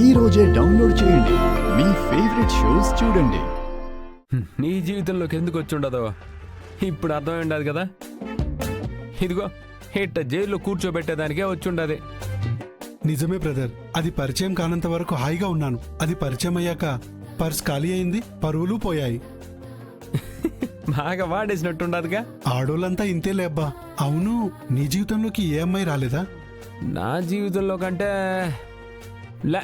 ఈ రోజే డౌన్లోడ్ చేయండి. మీ ఫేవరెట్ షోస్ చూడండి. నీ జీవితంలోకి ఎందుకు వచ్చి ఉండదో ఇప్పుడు అర్థమై ఉండదు కదా. ఇదిగో ఇట్ట జైల్లో కూర్చోబెట్టేదానికే వచ్చి ఉండదు. నిజమే బ్రదర్, అది పరిచయం కానంత వరకు హాయిగా ఉన్నాను. అది పరిచయం అయ్యాక పర్స్ ఖాళీ అయింది, పరువులు పోయాయి. బాగా వాడేసినట్టుండదుగా. ఆడోళ్ళంతా ఇంతేలే అబ్బా. అవును, నీ జీవితంలోకి ఏ అమ్మాయి రాలేదా? నా జీవితంలో కంటే లే,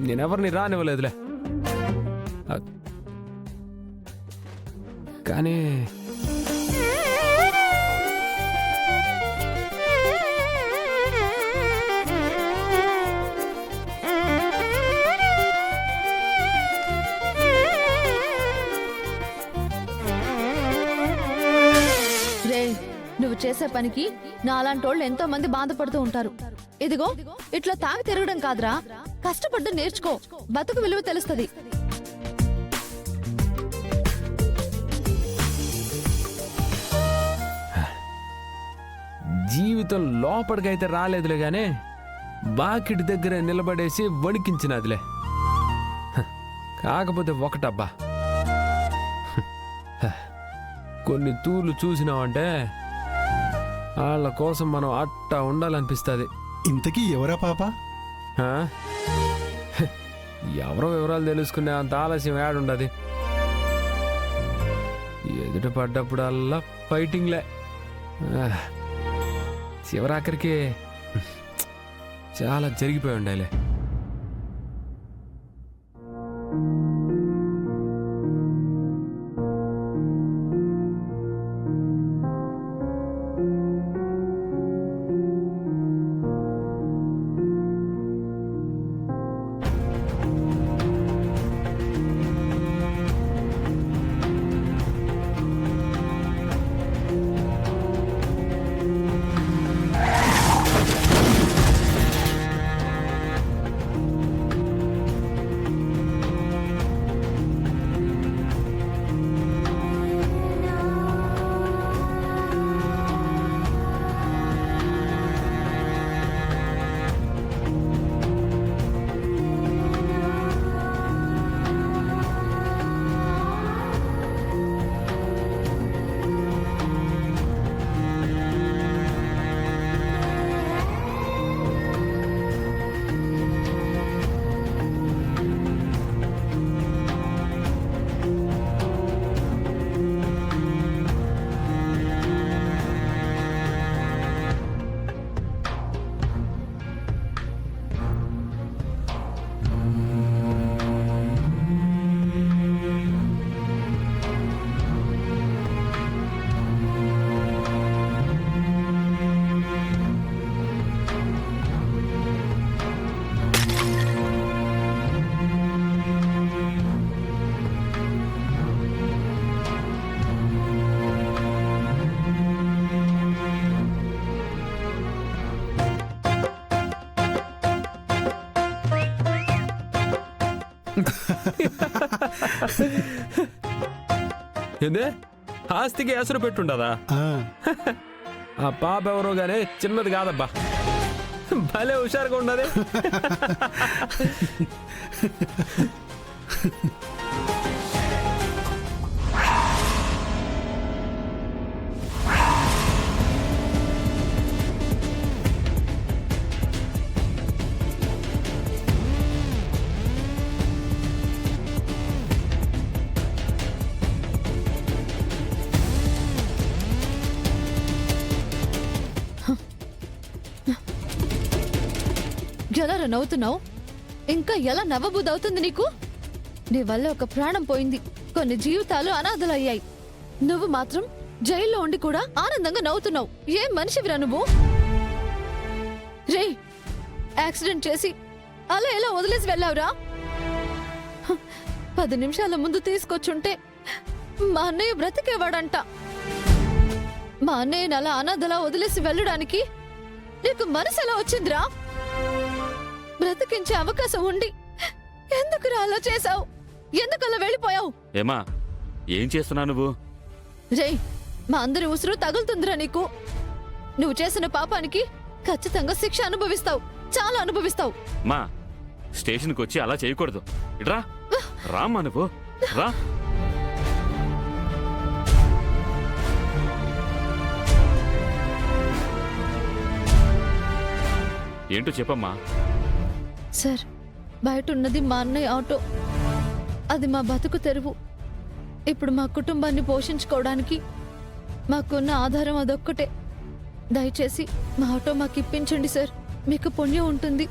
నేనెవరిని రానివ్వలేదులే. కానీ నువ్వు చేసే పనికి నాలాంటోళ్ళు ఎంతో మంది బాధపడుతూ ఉంటారు. ఇదిగో ఇట్లా తాగి తిరగడం కాదురా, కష్టపడ్డం నేర్చుకో, బతుకు విలువ తెలుస్తుంది. జీవితం లోపలికైతే రాలేదులే గానీ బాకిటి దగ్గర నిలబడేసి వణికించినదిలే. కాకపోతే ఒకటబ్బా, కొన్ని తూర్లు చూసినావంటే వాళ్ళ కోసం మనం అట్టా ఉండాలనిపిస్తుంది. ఇంతకీ ఎవరా పాప? ఎవరో వివరాలు తెలుసుకునే అంత ఆలస్యం ఏడుండది. ఎదుట పడ్డప్పుడల్లా ఫైటింగ్లే. చివరాఖరికి చాలా జరిగిపోయి ఉండాలి. ఏందే ఆస్తికి ఎసరు పెట్టుండదా? ఆ పాప ఎవరో గానీ చిన్నది కాదబ్బా, భలే హుషారుగా ఉండదు. ఎలా నవ్వుతున్నావు? ఇంకా ఎలా నవ్వబుద్ధి అవుతుంది నీకు? నీ వల్ల ఒక ప్రాణం పోయింది, కొన్ని జీవితాలు అనాథలయ్యాయి. నువ్వు మాత్రం జైల్లో ఉండి కూడా ఆనందంగా నవ్వుతున్నావు. ఏం మనిషివిరా నువ్వు? రే, యాక్సిడెంట్ చేసి అలా ఎలా వదిలేసి వెళ్ళావురా? 10 నిమిషాల ముందు తీసుకొచ్చుంటే మా అన్నయ్య బ్రతికేవాడంట. మా అన్నయ్యని అలా అనాథలా వదిలేసి వెళ్ళడానికి నీకు మనసు ఎలా వచ్చిందిరా? బ్రతికించే అవకాశం ఉండి ఎందుకు అలా చేసావు? ఎందుకు అలా వెళ్ళిపోయావు? ఏమా, ఏం చేస్తున్నావు నువ్వు? రేయ్, మా అందరి ఉసురు తగులుతుందిరా నీకు. నువ్వు చేసిన పాపానికి ఖచ్చితంగా శిక్ష అనుభవిస్తావు, చాలా అనుభవిస్తావు. మా, స్టేషన్కి వచ్చి అలా చేయకూడదు. ఇట్రా, రామ్మా నువ్వు రా. ఏంటో చెప్పమ్మా. సార్, బయట ఉన్నది మా అన్నయ్య ఆటో. అది మా బతుకు తెరువు. ఇప్పుడు మా కుటుంబాన్ని పోషించుకోవడానికి మాకున్న ఆధారం అదొక్కటే. దయచేసి మా ఆటో మాకు ఇప్పించండి సార్, మీకు పుణ్యం ఉంటుంది.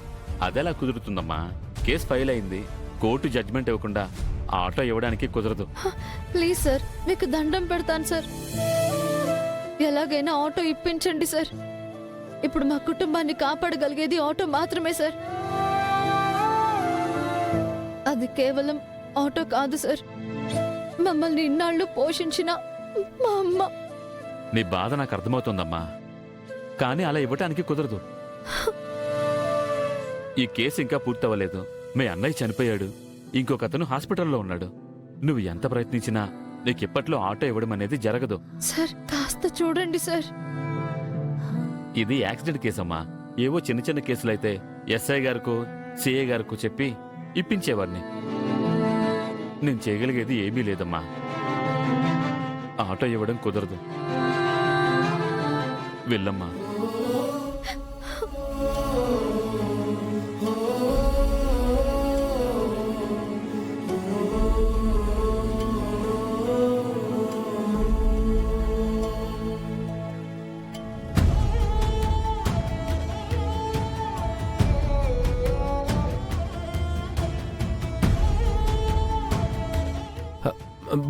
అదెలా కుదురుతుందమ్మా? కేసు ఫైల్ అయింది. కోర్టు జడ్జిమెంట్ ఇవ్వకుండా ఆ ఆటో ఇవ్వడానికి కుదరదు. ప్లీజ్ సార్, మీకు దండం పెడతాను సార్. ఎలాగైనా ఆటో ఇప్పించండి సార్. ఇప్పుడు మా కుటుంబాన్ని కాపాడగలిగేది ఆటో మాత్రమే సార్. అది కేవలం ఆటో కాదు సార్, మమ్మల్ని ఇన్నాళ్ళు పోషించిన మా అమ్మ. నీ బాధ నాకు అర్థమవుతుందమ్మా, కానీ అలా ఇవ్వటానికి కుదరదు. ఈ కేసు ఇంకా పూర్తవ్వలేదు. మీ అన్నయ్య చనిపోయాడు, ఇంకొక అతను హాస్పిటల్లో ఉన్నాడు. నువ్వు ఎంత ప్రయత్నించినా నీకు ఇప్పట్లో ఆటో ఇవ్వడం అనేది జరగదు. సార్, కాస్త చూడండి సార్. ఇది యాక్సిడెంట్ కేసమ్మా. ఏవో చిన్న చిన్న కేసులైతే ఎస్ఐ గారికో సిఐ గారికో చెప్పి ఇప్పించేవాడిని. నేను చేయగలిగేది ఏమీ లేదమ్మా. ఆటో ఇవ్వడం కుదరదు. వెళ్ళమ్మా.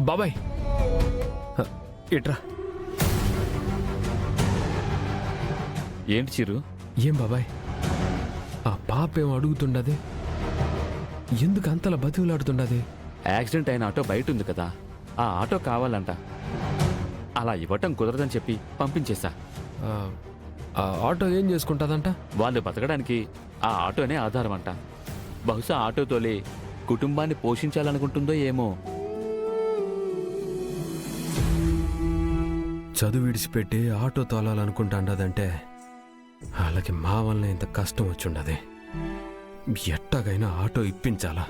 బాబాయ్, ఇట్రా. ఏంటి చిరు? ఏం బాబాయ్, ఆ పాప ఏమో అడుగుతుండది? ఎందుకు అంతలా బతుకులాడుతుండది? యాక్సిడెంట్ అయిన ఆటో బయట ఉంది కదా, ఆ ఆటో కావాలంట. అలా ఇవ్వటం కుదరదని చెప్పి పంపించేశా. ఆ ఆటో ఏం చేసుకుంటాదంట? వాళ్ళు బతకడానికి ఆ ఆటోనే ఆధారం అంట. బహుశా ఆటోతోలే కుటుంబాన్ని పోషించాలనుకుంటుందో ఏమో. చదువు విడిచిపెట్టి ఆటో తోలాలనుకుంటాండదంటే వాళ్ళకి మా వల్ల ఇంత కష్టం వచ్చుండది. ఎట్టాగైనా ఆటో ఇప్పించాలా?